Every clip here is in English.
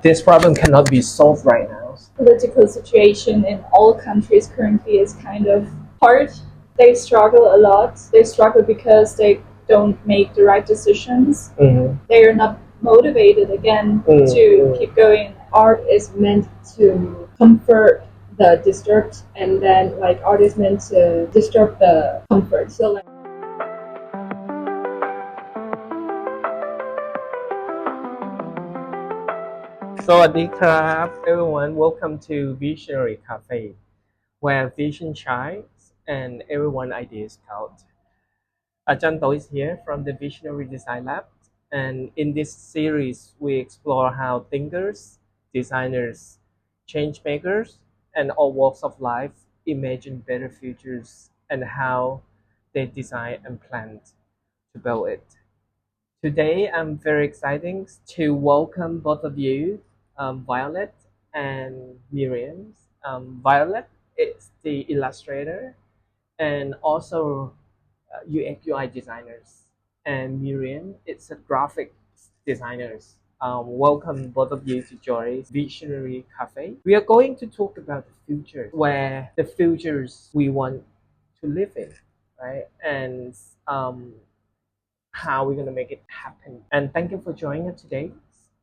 This problem cannot be solved right now. Political situation in all countries currently is kind of hard. They struggle a lot. They struggle because they don't make the right decisions. They are not motivated again to keep going. Art is meant to comfort the disturbed, and then like art is meant to disturb the comfort. So like. สวัสดีครับ everyone. Welcome to Visionary Cafe, where vision shines and everyone ideas count. Ajarn Toh is here from the Visionary Design Lab, and in this series, we explore how thinkers, designers, change makers, and all walks of life imagine better futures and how they design and plan to build it. Today, I'm very excited to welcome both of you, Violet and Miriam. Violet is the illustrator and also UX UI designers, and Miriam is a graphic designers. Welcome both of you to join Visionary Cafe. We are going to talk about the future, where the futures we want to live in, right? And how we're going to make it happen. And thank you for joining us today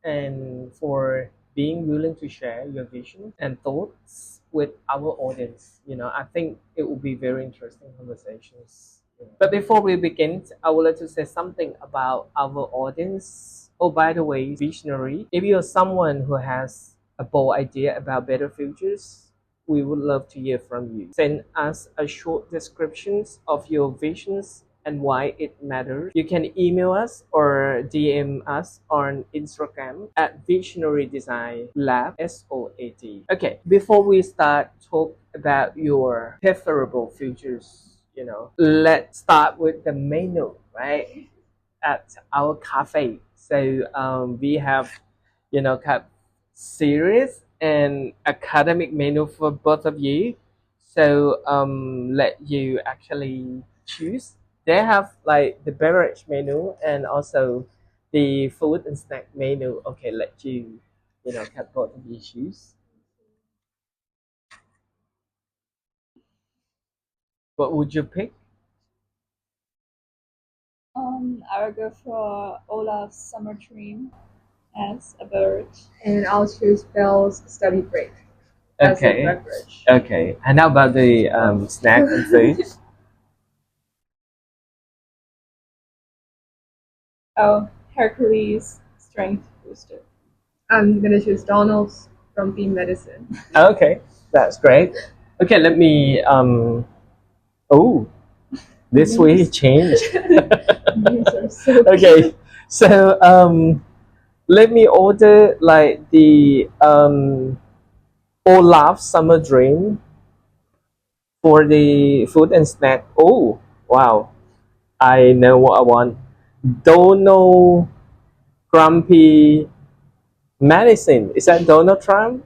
and for being willing to share your vision and thoughts with our audience. I think it will be very interesting conversations. But before we begin, I would like to say something about our audience. Oh, by the way, visionary, if you're someone who has a bold idea about better futures, we would love to hear from you. Send us a short description of your visions and why it matters. You can email us or DM us on Instagram at Visionary Design Lab SOAD. Okay, before we start talk about your preferable futures, let's start with the menu, right? At our cafe. So we have, series and academic menu for both of you. So let you actually choose. They have like the beverage menu and also the food and snack menu. Okay, let you, have both of you choose. What would you pick? I will go for Olaf's Summer Dream as a bird. And I'll choose Bell's study break as a Okay. beverage. Okay. And how about the snack and food? Oh, Hercules Strength Booster. I'm gonna choose Donald's from Bean Medicine. Okay, that's great. Okay, let me oh, this way change. These are so Okay, so let me order like the Olaf Summer Dream for the food and snack. Oh, wow, I know what I want. Donald Grumpy Medicine. Is that Donald Trump?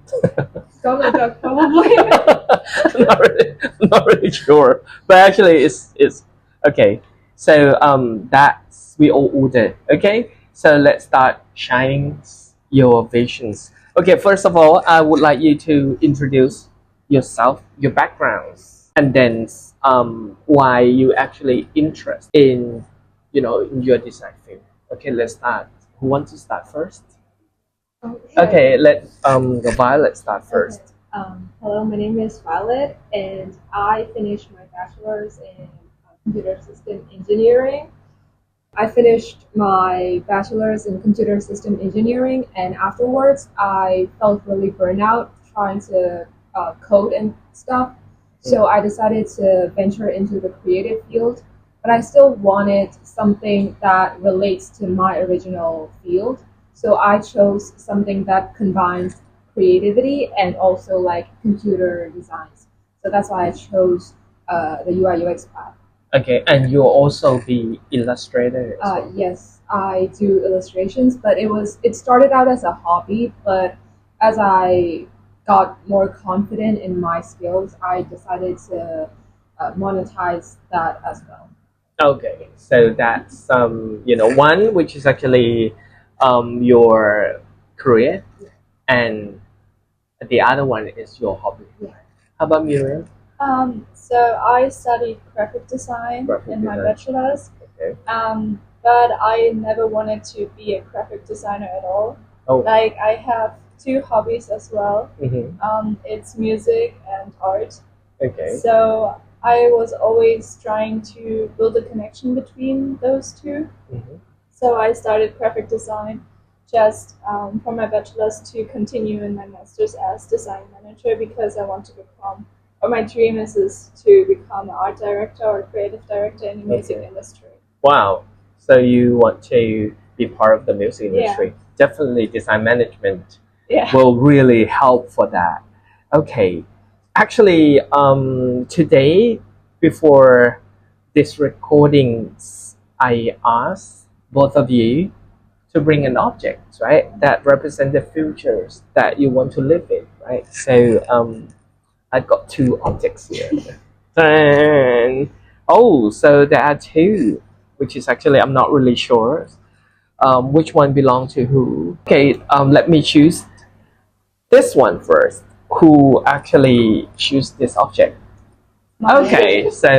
Donald Duck probably. Not really sure, but actually it's okay. So that's we all ordered. Okay, so let's start shining your visions. Okay, first of all, I would like you to introduce yourself, your backgrounds, and then why you actually interest in in your design field. Okay, let's start. Who wants to start first? Okay, let the Violet start first. Hello, my name is Violet, and I finished my bachelor's in computer system engineering. I finished my bachelor's in computer system engineering, and afterwards, I felt really burnt out trying to code and stuff. So I decided to venture into the creative field, but I still wanted something that relates to my original field. So I chose something that combines creativity and also like computer designs. So that's why I chose the UI UX path. Okay, and you're also the illustrator. As well. Yes, I do illustrations, but it started out as a hobby, but as I got more confident in my skills, I decided to monetize that as well. Okay, so that's one which is actually your career, and the other one is your hobby. Yeah. How about Miriam? So I studied graphic design in my bachelor's. Okay. But I never wanted to be a graphic designer at all. Oh. Like I have two hobbies as well. Mm-hmm. It's music and art. Okay. So I was always trying to build a connection between those two. Mm-hmm. So I started graphic design just from my bachelor's to continue in my master's as design manager because I want to become, or my dream is to become an art director or creative director in the music industry. Wow. So you want to be part of the music industry. Yeah. Definitely design management Yeah. will really help for that. Okay. Actually, today, before this recordings, I asked both of you to bring an object, right, that represent the futures that you want to live in, right? So I've got two objects here. And so there are two, which is actually I'm not really sure which one belong to who. Okay, let me choose this one first. Who actually choose this object? Okay, so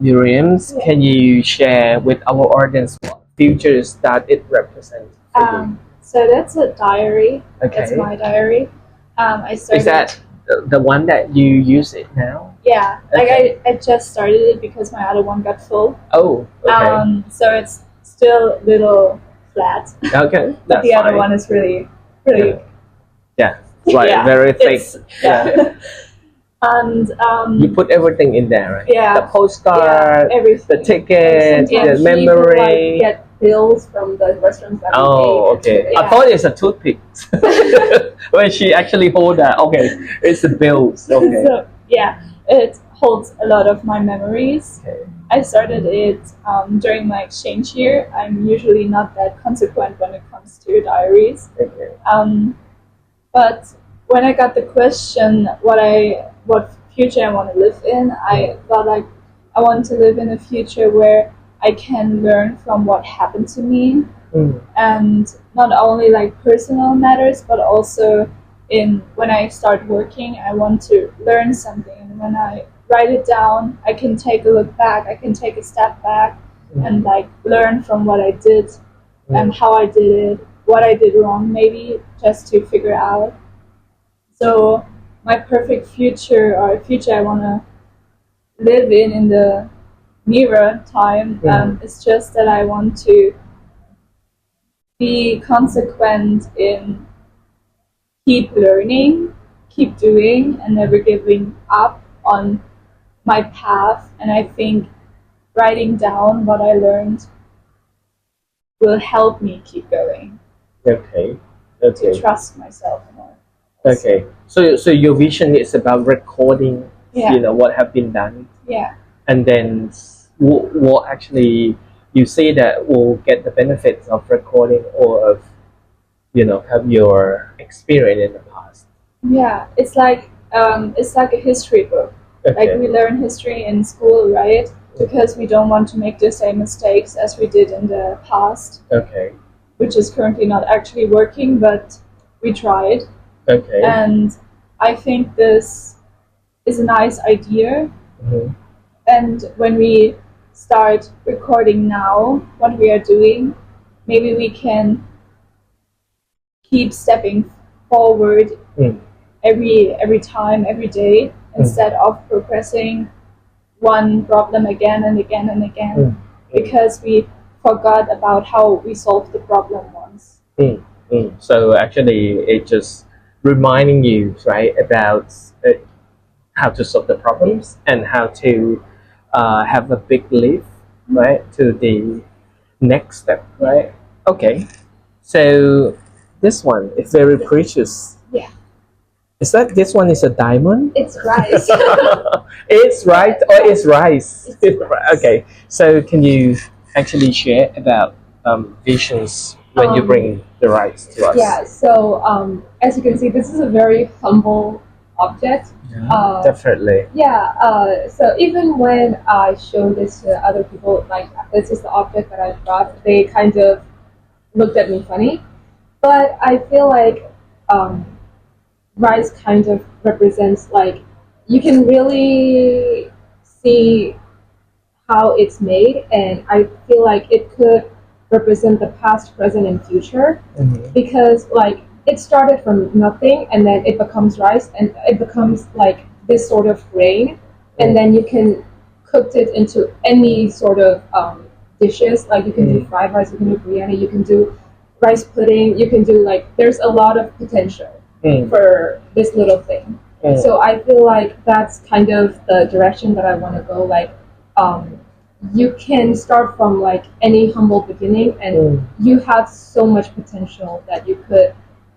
Miriams, can you share with our audience what futures that it represents for you? So that's a diary. Okay. That's my diary. I started. Is that the one that you use it now? Yeah, Okay. like I just started it because my other one got full. Oh, okay. So it's still a little flat. Okay, But that's the other fine. one is really, Yeah, it's like yeah, very thick. it's- yeah. And You put everything in there, right? yeah, The postcard, everything. the ticket, Sometimes the people, like, memory. get bills from the restaurants that we Oh, ate. okay. Yeah. I thought it's a toothpick. When she actually hold that, okay, it's the bills. Okay. So yeah, it holds a lot of my memories. Okay. I started it during my exchange year. I'm usually not that consequent when it comes to diaries. Okay. But when I got the question what future I want to live in, I thought like I want to live in a future where I can learn from what happened to me, and not only like personal matters, but also when I start working, I want to learn something, and when I write it down, I can take a look back, I can take a step back, and like learn from what I did and how I did it, what I did wrong, maybe just to figure out. So my perfect future, or future I want to live in the nearer time, is just that I want to be consequent in keep learning, keep doing, and never giving up on my path. And I think writing down what I learned will help me keep going. Okay. To trust myself more. Okay. So your vision is about recording, Yeah. you know, what have been done, Yeah. and then what actually you say that will get the benefits of recording or of, you know, have your experience in the past. Yeah. It's like a history book. Okay. Like we learn history in school, right? Because we don't want to make the same mistakes as we did in the past. Okay. Which is currently not actually working, but we tried. Okay. And I think this is a nice idea. Mm-hmm. And when we start recording now what we are doing, maybe we can keep stepping forward every time, every day, instead of progressing one problem again and again and again, because we forgot about how we solved the problem once. So actually, it just reminding you, right, about how to solve the problems and how to have a big leap, right, to the next step, right? Okay. So this one is very precious. Yeah. Is that this one is a diamond? It's rice. It's right or it's rice? It's rice. Okay. So can you actually share about visions when you bring the rice to us? Yeah, so as you can see, this is a very humble object. Definitely. Yeah, so even when I show this to other people, like this is the object that I brought, they kind of looked at me funny. But I feel like rice kind of represents like you can really see how it's made, and I feel like it could represent the past, present, and future because like it started from nothing and then it becomes rice and it becomes like this sort of grain, and then you can cook it into any sort of dishes. Like you can do fried rice, you can do biryani, you can do rice pudding, you can do like there's a lot of potential for this little thing. So I feel like that's kind of the direction that I want to go. Like you can start from like any humble beginning, and you have so much potential that you could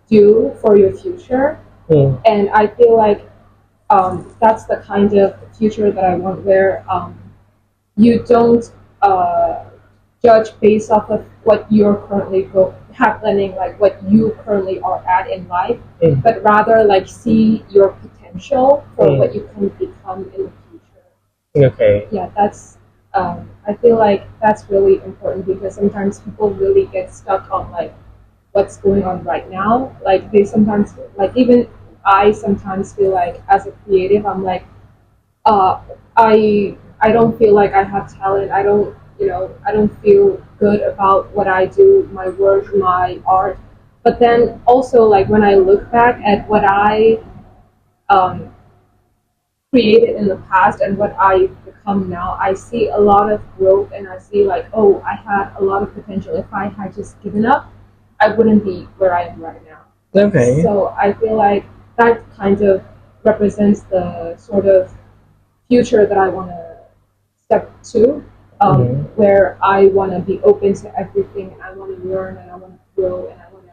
do for your future. And I feel like that's the kind of future that I want, where you don't judge based off of what you're currently happening, like what you currently are at in life, but rather like see your potential for what you can become in the future. Okay. Yeah, that's. I feel like that's really important because sometimes people really get stuck on like what's going on right now. Like they sometimes, like even I sometimes feel like as a creative, I'm like, uh, I don't feel like I have talent. I don't, I don't feel good about what I do, my work, my art. But then also like when I look back at what I um, created in the past and what I become now, I see a lot of growth, and I see like, oh, I had a lot of potential. If I had just given up, I wouldn't be where I am right now. Okay. So I feel like that kind of represents the sort of future that I want to step to, where I want to be open to everything, and I want to learn, and I want to grow, and I want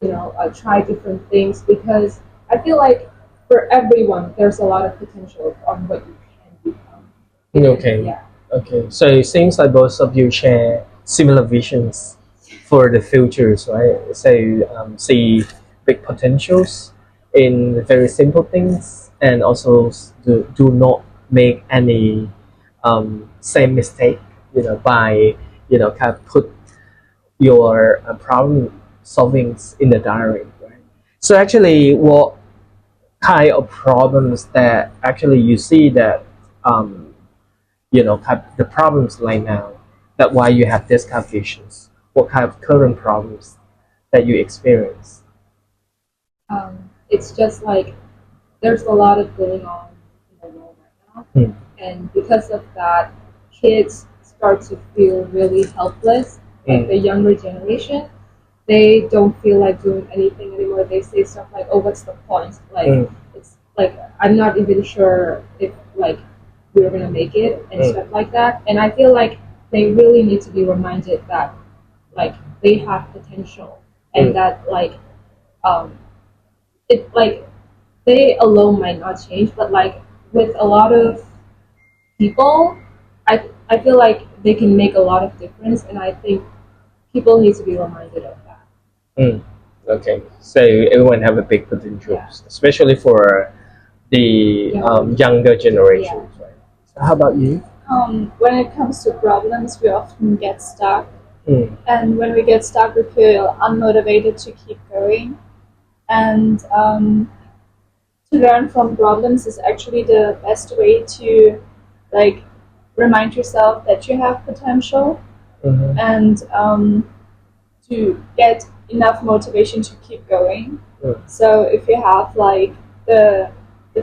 to, try different things, because I feel like for everyone, there's a lot of potential on what you can become. Okay. Yeah. Okay. So it seems like both of you share similar visions for the futures, right? So see big potentials in very simple things, and also do not make any same mistake, by kind of put your problem solvings in the diary, right? So actually, what kind of problems that actually you see that kind of the problems right now, that why you have this kind of visions, what kind of current problems that you experience? It's just like there's a lot of going on in the world right now, and because of that, kids start to feel really helpless. Like the younger generation, they don't feel like doing anything anymore. They say stuff like, "Oh, what's the point?" Like it's like I'm not even sure if like we're gonna make it and stuff like that. And I feel like they really need to be reminded that like they have potential, and that like um, it like they alone might not change, but like with a lot of people, I feel like they can make a lot of difference, and I think people need to be reminded of that. Okay, so everyone have a big potential, especially for the younger generations, right? So how about you? When it comes to problems, we often get stuck. Mm. And when we get stuck, we feel unmotivated to keep going. And to learn from problems is actually the best way to like remind yourself that you have potential, and to get enough motivation to keep going. So if you have like the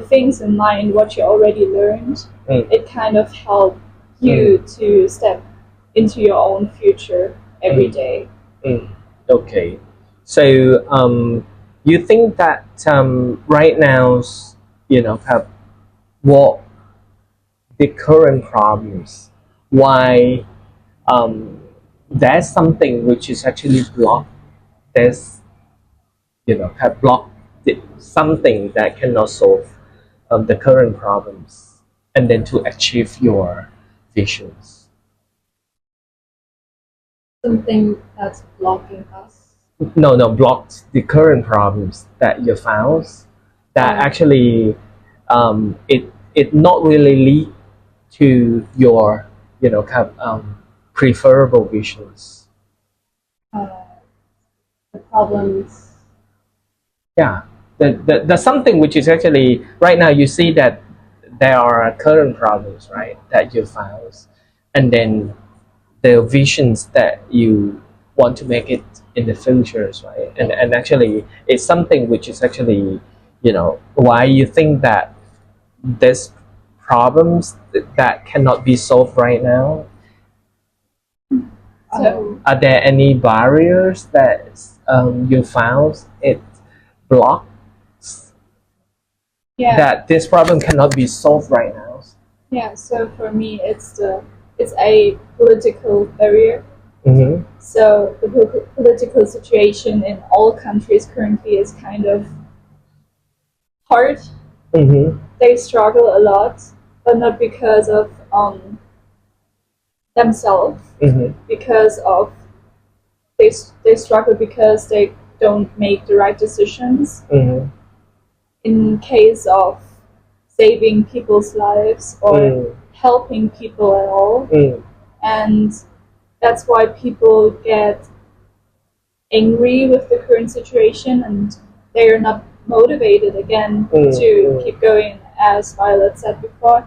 things in mind, what you already learned, it kind of helps you to step into your own future every day. Okay, so you think that right now, have what the current problems, why there's something which is actually blocked, there's have blocked something that cannot solve the current problems, and then to achieve your visions. Something that's blocking us. No, blocked the current problems that you found, that actually it not really lead to your kind of preferable visions. The problems Yeah, the something which is actually right now you see that there are current problems, right, that you found, and then the visions that you want to make it in the futures, right, and actually it's something which is actually, why you think that there's problems that cannot be solved right now. So Are there any barriers that you found it blocks yeah, that this problem cannot be solved right now? yeah. So for me, it's a political barrier. Mm-hmm. So the political situation in all countries currently is kind of hard. Mm-hmm. They struggle a lot, but not because of themselves, Mm-hmm. because of they struggle because they don't make the right decisions Mm-hmm. in case of saving people's lives or Mm. helping people at all. Mm. And that's why people get angry with the current situation and they are not motivated again to keep going, as Violet said before.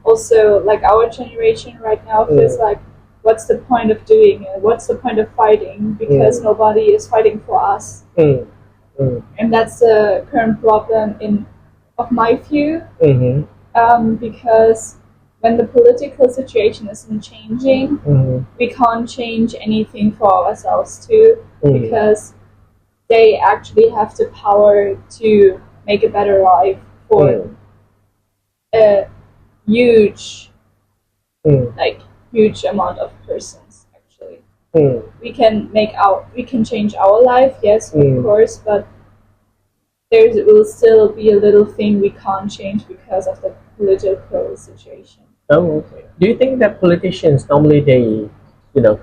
Also, like our generation right now feels like, what's the point of doing it? What's the point of fighting? Because nobody is fighting for us. And that's the current problem of my view. Because when the political situation isn't changing, we can't change anything for ourselves too, because they actually have the power to make a better life for a huge, like huge amount of persons. Actually, we can change our life, yes, of course, but there will still be a little thing we can't change because of the political situation. Oh, okay. Do you think that politicians normally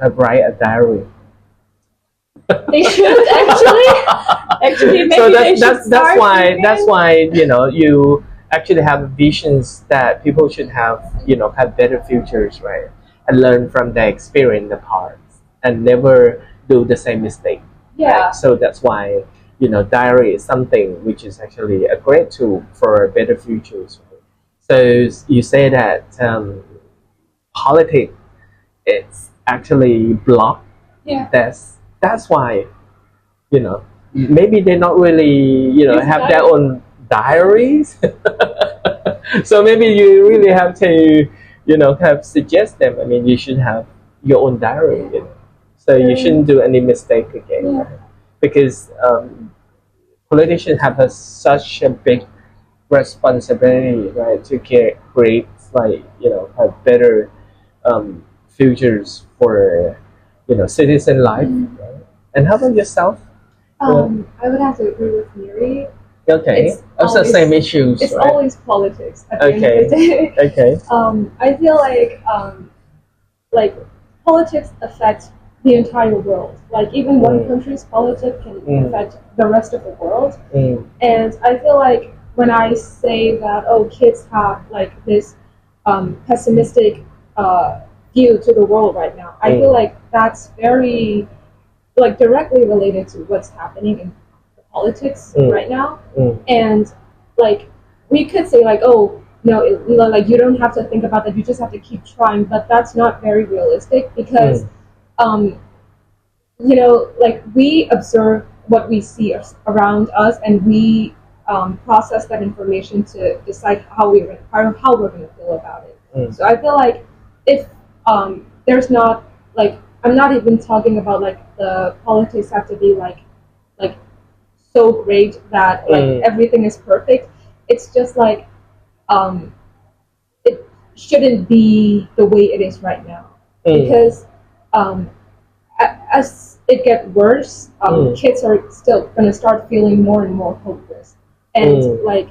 have write a diary? They should actually maybe So they should that's start why doing that's it. why you actually have visions that people should have better futures, right, and learn from their experience in the past and never do the same mistake. Yeah. Right? So that's why diary is something which is actually a great tool for better futures. Right? So you say that politics it's actually blocked. Yeah. That's why maybe they not really Use have diary. their own diaries. So maybe you really have to have suggest them. I mean, you should have your own diary. So you shouldn't do any mistake again, Yeah. right? Because politicians have such a big responsibility, right, to create like have better futures for citizen life. Right? And how about yourself? I would have to agree with Miri. Okay, It's also always- same issues, It's right? always politics at the end Okay. of the day. Okay. I feel like politics affect the entire world. Like even one country's politics can affect the rest of the world. And I feel like when I say that, oh, kids have like this pessimistic view to the world right now, I feel like that's very like directly related to what's happening in politics right now. And like we could say like, oh no, like you don't have to think about that, you just have to keep trying, but that's not very realistic because um, like we observe what we see around us and we process that information to decide how we're going to feel about it. So I feel like if there's not like, I'm not even talking about like the politics have to be like so great that like everything is perfect. It's just like um, it shouldn't be the way it is right now because um, as it gets worse, kids are still going to start feeling more and more hopeless, and like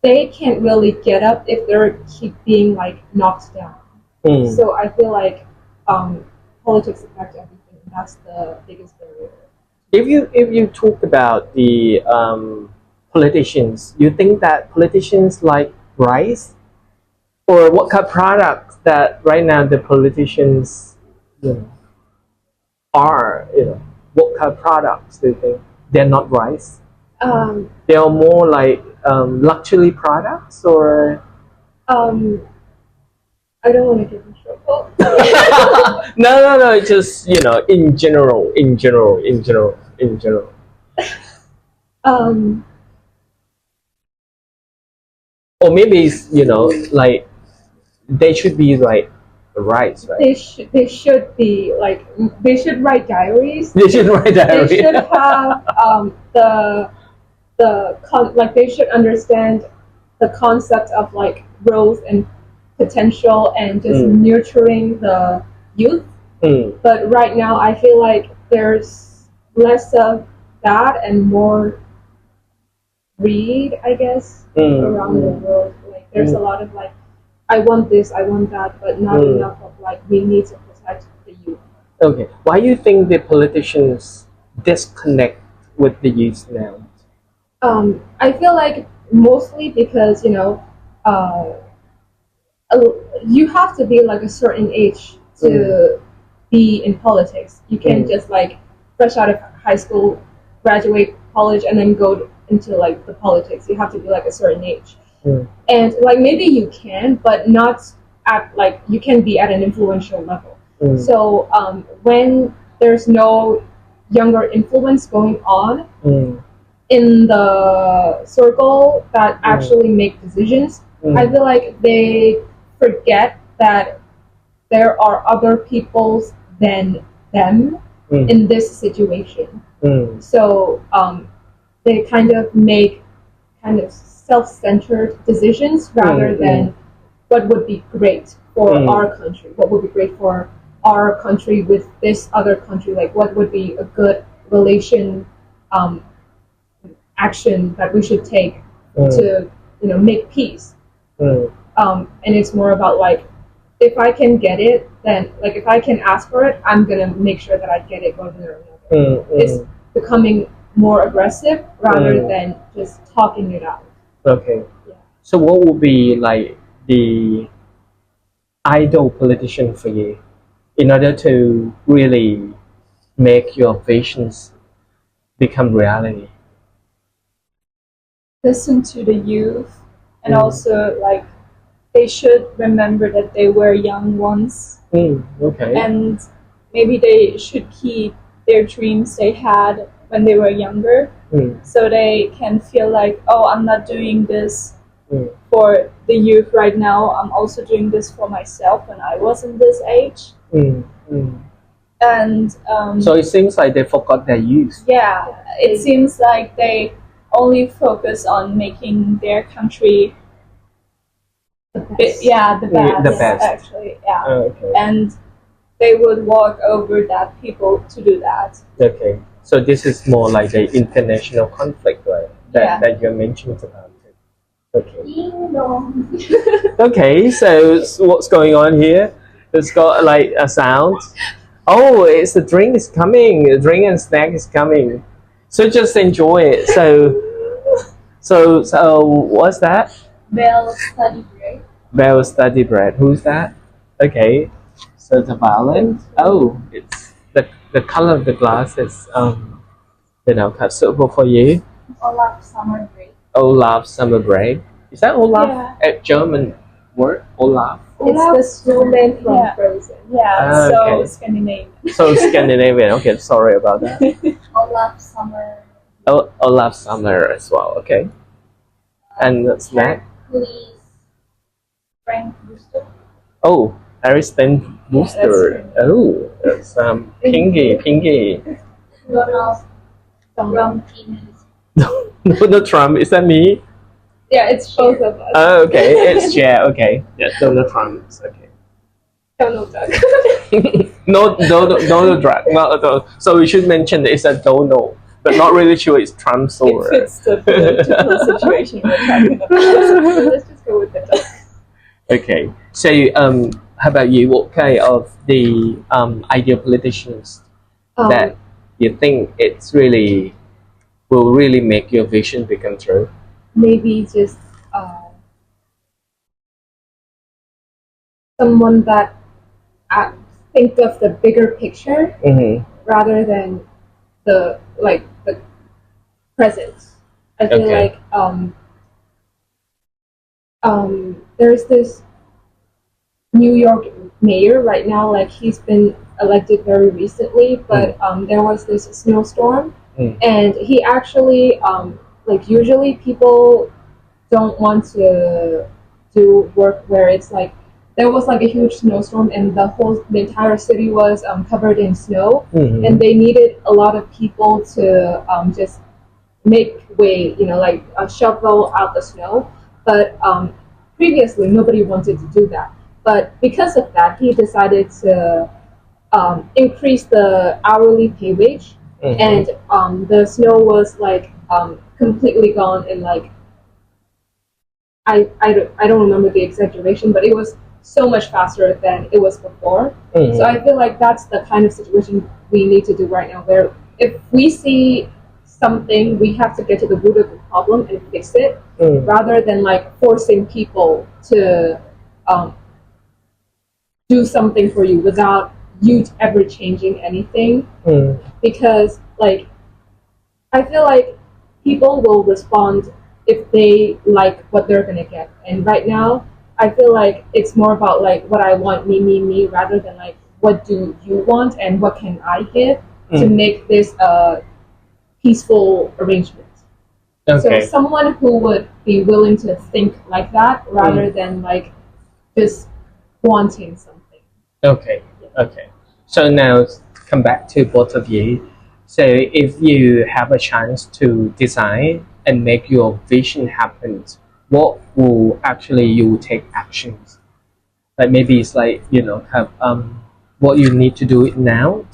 they can't really get up if they're keep being like knocked down. So I feel like politics affect everything, and that's the biggest barrier. If you talk about the politicians, you think that politicians like rice, or what kind of products that right now the politicians you know, are what kind of products do you think? they're not rice? Um, They are more like luxury products, or I don't want to get in trouble. no. Just in general, in general. um, Or maybe it's, like they should be like rice, right? they should be like they should write diaries. They should write They diary. should have like they should understand the concept of like growth and potential and just nurturing the youth. Mm, But right now, I feel like there's less of that and more greed, I guess, around the world. Like there's a lot of like, I want this, I want that, but not enough of like we need to protect the youth. Okay. Why do you think the politicians disconnect with the youth now? I feel like mostly because uh, you have to be like a certain age to be in politics. You can't just like fresh out of high school, graduate college, and then go into like the politics. You have to be like a certain age, and like maybe you can, but not at like you can be at an influential level. So when there's no younger influence going on in the circle that actually make decisions, I feel like they forget that there are other peoples than them in this situation. So they kind of make kind of self-centered decisions rather than what would be great for our country, what would be great for our country with this other country, like what would be a good relation action that we should take to make peace. And it's more about like if I can get it, then like if I can ask for it, I'm gonna make sure that I get it one way or another. It's becoming more aggressive rather than just talking it out. Okay. Yeah. So what would be like the ideal politician for you in order to really make your visions become reality? Listen to the youth, and also like they should remember that they were young once, Okay. and maybe they should keep their dreams they had when they were younger, so they can feel like, oh, I'm not doing this for the youth right now, I'm also doing this for myself when I was in this age. And So it seems like they forgot their youth. yeah, it seems like they only focus on making their country the best actually, Okay. and they would walk over that people to do that. Okay. So this is more like the international conflict, right? That you mentioned about it. Okay. Ding dong. Okay. So what's going on here? It's got like a sound. Oh, it's the drink is coming. The drink and snack is coming. So just enjoy it. So what's that? Bell study break. Bell study bread. Who's that? Okay. So the violet. Oh, it's the color of the glass is quite suitable for you. Olaf summer break. Olaf summer break. Is that Olaf? Yeah. A German word? Olaf. It's the snowman from Frozen. Yeah, so okay. Scandinavian. So Scandinavian. Okay, sorry about that. Olaf summer. Oh, Olaf summer as well. Okay. And the snack. Please, Frank Booster. Oh, Ariston booster. Oh, it's Pinky. Donald Trump penis. Donald Trump. Is that me? Yeah, it's both of us. Oh, okay. It's okay. Yeah, Donald Trump. Okay. Donald Duck. No, Donald Trump. No. So we should mention it's a Donald, but not really sure it's Trump's or. It fits the political situation we're talking about. So let's just go with the duck. Okay. So how about you? What kind of the ideal politicians that you think will really make your vision become true? Maybe just someone that think of the bigger picture rather than the present. I feel Okay. like there's this New York mayor right now, like he's been elected very recently, but there was this snowstorm, and he actually like usually people don't want to do work where it's like there was like a huge snowstorm and the entire city was covered in snow, and they needed a lot of people to just make way, like shovel out the snow. But previously, nobody wanted to do that. But because of that, he decided to increase the hourly pay wage, and the snow was like completely gone in like I don't remember the exact duration, but it was so much faster than it was before. So I feel like that's the kind of situation we need to do right now, where if we see something, we have to get to the root of the problem and fix it, rather than like forcing people to do something for you without you ever changing anything. Because like I feel like people will respond if they like what they're gonna get. And right now, I feel like it's more about like what I want, me, rather than like what do you want and what can I give to make this a peaceful arrangement. So Okay. someone who would be willing to think like that rather than like just wanting something. Okay. Okay. So now come back to both of you. So if you have a chance to design and make your vision happen, what will actually you take actions? Like maybe it's like have what you need to do it now.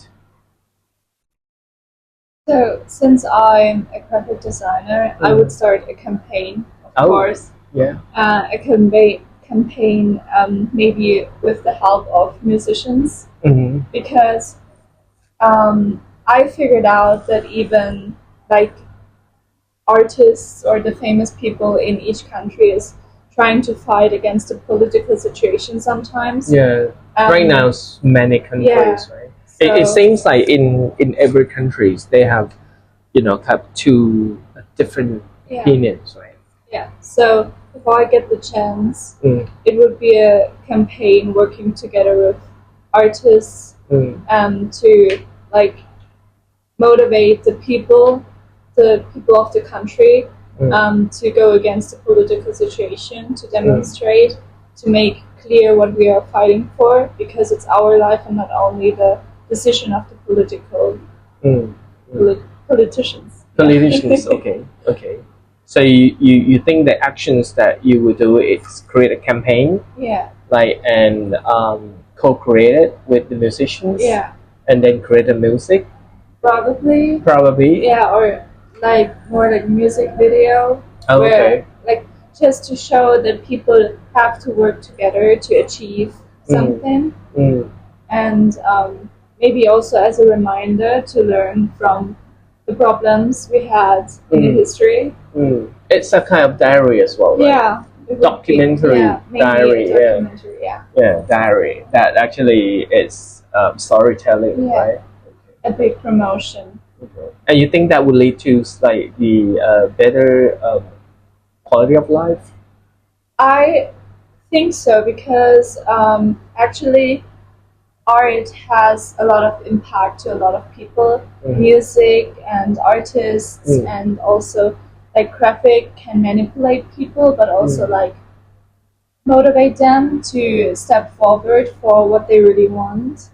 So, since I'm a graphic designer, I would start a campaign, of course. Yeah. A campaign maybe with the help of musicians, because I figured out that even like artists or the famous people in each country is trying to fight against the political situation sometimes. Yeah. Right now, many countries, right? It So, seems like in every countries they have have two different yeah. opinions, right? Yeah. So if I get the chance, Mm. it would be a campaign working together with artists to like motivate the people of the country to go against the political situation, to demonstrate, to make clear what we are fighting for, because it's our life and not only the decision of the politicians. Politicians, okay, okay. So you think the actions that you would do is create a campaign, Yeah. like and co-create it with the musicians, Yeah. and then create the music, Probably. probably. Yeah, or like more like music video, Oh, where okay. like just to show that people have to work together to achieve something, and maybe also as a reminder to learn from the problems we had in the history. It's a kind of diary as well, right? Yeah. It would Documentary, be, yeah, maybe diary, a documentary, yeah, diary. That actually is storytelling, Yeah. right? a big promotion. Okay. And you think that would lead to like the better quality of life? I think so, because actually art has a lot of impact to a lot of people. Music and artists and also like graphic can manipulate people, but also like motivate them to step forward for what they really want.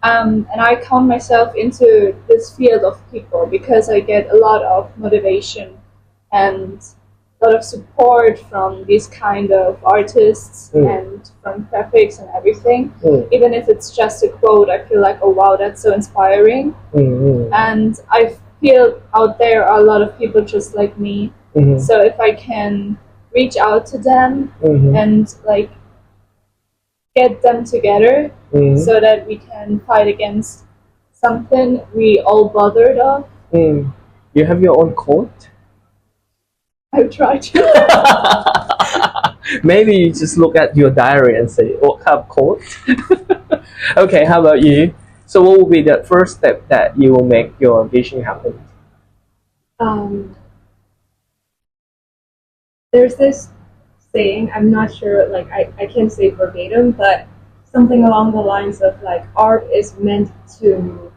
And I count myself into this field of people because I get a lot of motivation and a lot of support from these kind of artists and from graphics and everything. Even if it's just a quote, I feel like, oh wow, that's so inspiring. And I feel out there are a lot of people just like me. So if I can reach out to them and like get them together so that we can fight against something we all bothered of. You have your own quote? I try to. Maybe you just look at your diary and say, what kind of quote? Okay, how about you? So what will be the first step that you will make your vision happen? Um, there's this saying, I'm not sure, like I can't say verbatim, but something along the lines of like art is meant to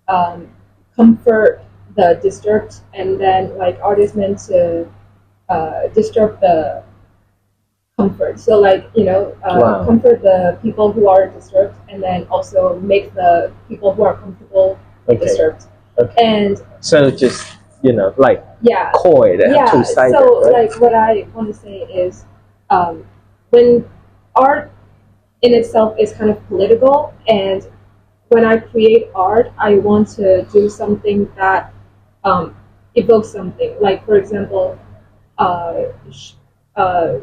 um, comfort the disturbed, and then like art is meant to disturb the comfort. So like Wow. comfort the people who are disturbed, and then also make the people who are comfortable Okay. disturbed. Okay. And So just like yeah, coin, they have yeah. two sided, So right? like what I want to say is, when art in itself is kind of political, and when I create art, I want to do something that um, evokes something. Like for example, uh, uh,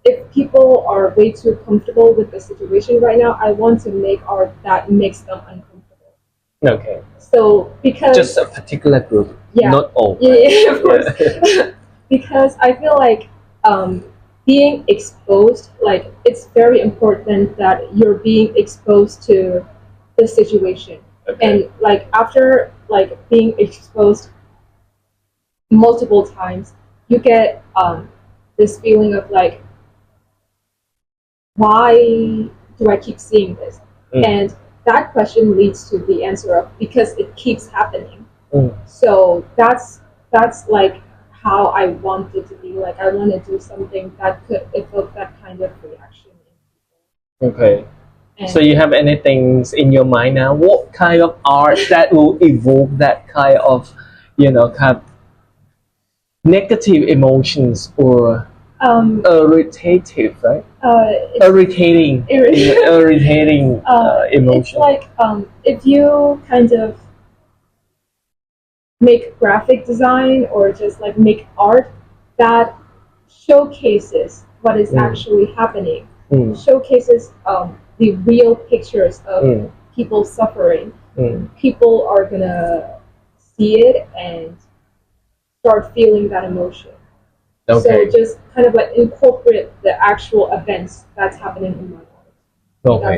if people are way too comfortable with the situation right now, I want to make art that makes them uncomfortable. Okay. So because Just a particular group, yeah, not all. yeah, of course. Because I feel like being exposed, like it's very important that you're being exposed to the situation, Okay. and like after like being exposed multiple times, you get this feeling of like, why do I keep seeing this? And that question leads to the answer of because it keeps happening. So that's like how I want it to be. Like I want to do something that could evoke that kind of reaction in people. Okay. And So you have anything in your mind now? What kind of art that will evoke that kind of, kind of negative emotions or irritative, right? Irritating, irritating emotion. It's like if you kind of make graphic design or just like make art that showcases what is actually happening, showcases the real pictures of people suffering. People are gonna see it and start feeling that emotion. Okay. So just kind of like incorporate the actual events that's happening in my life. Okay.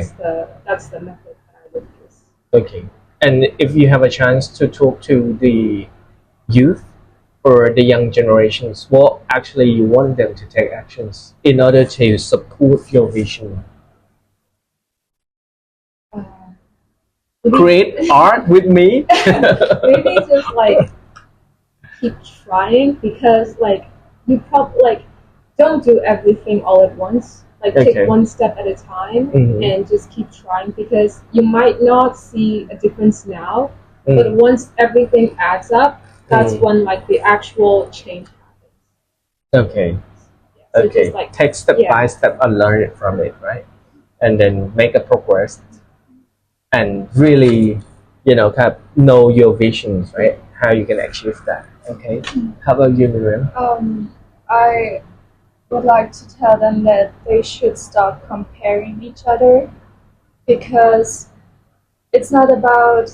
That's the method that I would use. Okay. And if you have a chance to talk to the youth or the young generations, what actually you want them to take actions in order to support your vision? Create art with me? Maybe just like keep trying, because like you probably like don't do everything all at once. Like Okay. take one step at a time and just keep trying, because you might not see a difference now, but once everything adds up, that's when like the actual change happens. Okay. So Okay. just like Take step by step and learn it from it, right? And then make a progress and really, kind of know your visions, right? How you can achieve that. Okay. How about you, Miriam? I would like to tell them that they should stop comparing each other, because it's not about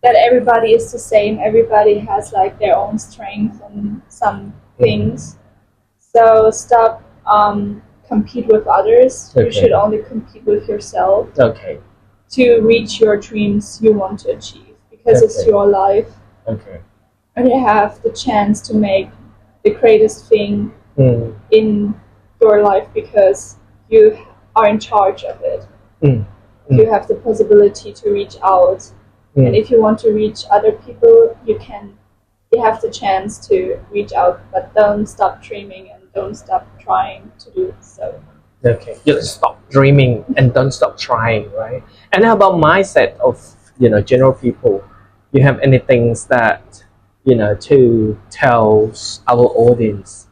that everybody is the same. Everybody has like their own strengths and some things. So stop compete with others. Okay. You should only compete with yourself. Okay. To reach your dreams you want to achieve, because it's your life. Okay. And you have the chance to make the greatest thing in your life, because you are in charge of it. You have the possibility to reach out, and if you want to reach other people, you have the chance to reach out, but don't stop dreaming and don't stop trying to do so. Okay, just stop dreaming and don't stop trying, right? And how about mindset of general people? You have anything that to tell our audience,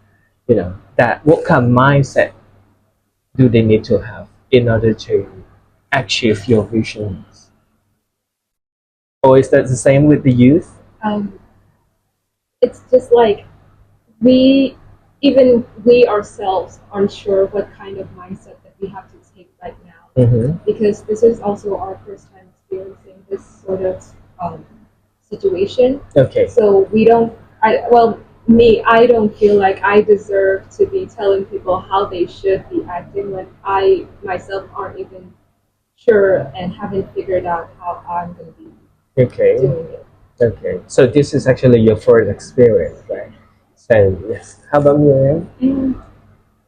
that what kind of mindset do they need to have in order to achieve your visions? Or is that the same with the youth? It's just like we ourselves aren't sure what kind of mindset that we have to take right now, because this is also our first time experiencing this sort of situation. Okay. So we don't. I don't feel like I deserve to be telling people how they should be acting when I myself aren't even sure and haven't figured out how I'm going to be doing it. Okay, so this is actually your first experience, right? So yes. How about Miriam?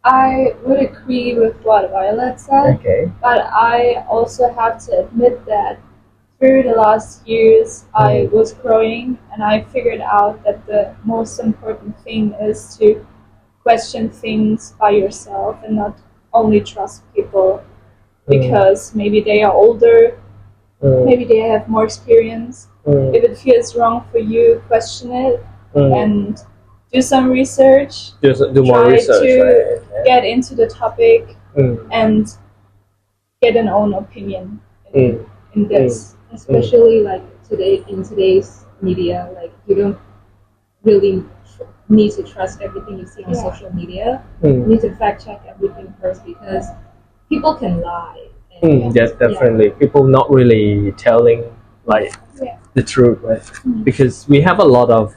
I would agree with what Violet said, Okay. but I also have to admit that through the last years I was growing and I figured out that the most important thing is to question things by yourself and not only trust people because maybe they are older, maybe they have more experience. If it feels wrong for you, question it and do some research. Do more Try research, to right? get into the topic and get an own opinion in this. Especially like today in today's media, like you don't really need to trust everything you see on social media. You need to fact check everything first because people can lie. Yes, definitely. People not really telling like the truth, right? Because we have a lot of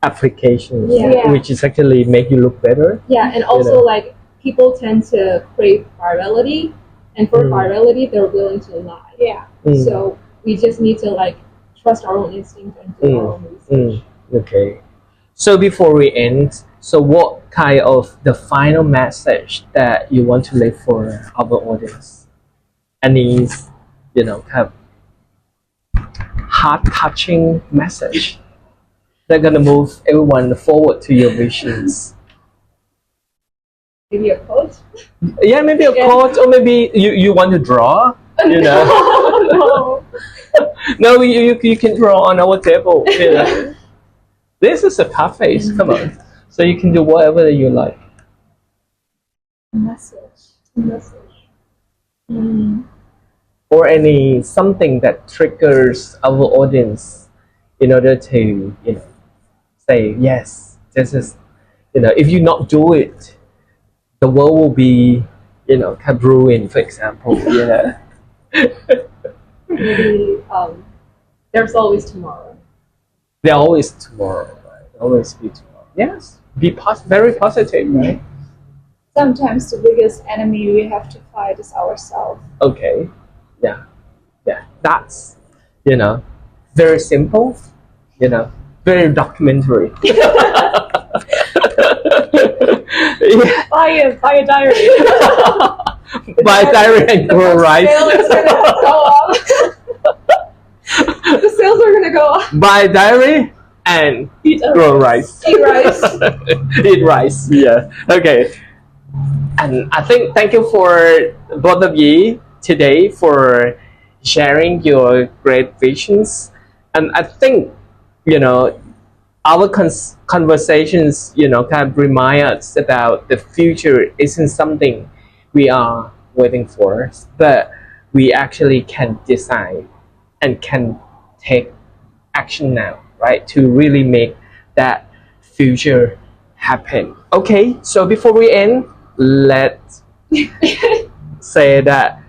applications which is actually make you look better. Yeah, and also like people tend to crave virality, and for virality they're willing to lie. Yeah. So we just need to like trust our own instinct and do our own research. Okay. So before we end, so what kind of the final message that you want to leave for our audience? Any, kind of heart-touching message that gonna move everyone forward to your visions? Maybe a quote? Yeah, maybe a quote, or maybe you want to draw. No. No, you can draw on our table. This is a cafe. Come on, so you can do whatever you like. Message. Or any something that triggers our audience in order to say yes, this is if you not do it, the world will be kind of ruined, for example. Maybe there's always tomorrow. There always tomorrow, right? Always be tomorrow. Yes, be very positive, right? Sometimes the biggest enemy we have to fight is ourselves. Okay, yeah, that's very simple, very documentary. Buy a diary. Buy a diary and grow rice. The sales are gonna go up. Buy a diary and grow rice. Eat rice. Eat rice. Yeah. Okay. And I think thank you for both of you today for sharing your great visions. And I think our conversations kind of remind us about the future isn't something we are waiting for, but we actually can decide and can take action now, right, to really make that future happen. Okay, so before we end, let's say that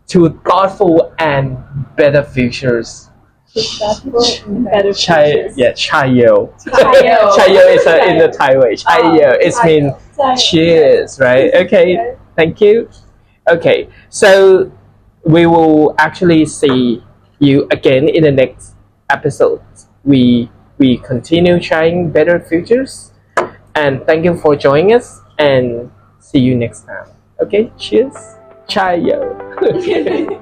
to thoughtful and better futures. Better Chai, yeah, chayo. Chayo. Chayo is in the Thai way. Chayo, it means cheers, right? Okay, thank you. Okay, so we will actually see you again in the next episode. We continue trying better futures, and thank you for joining us, and see you next time. Okay, cheers. Chayo.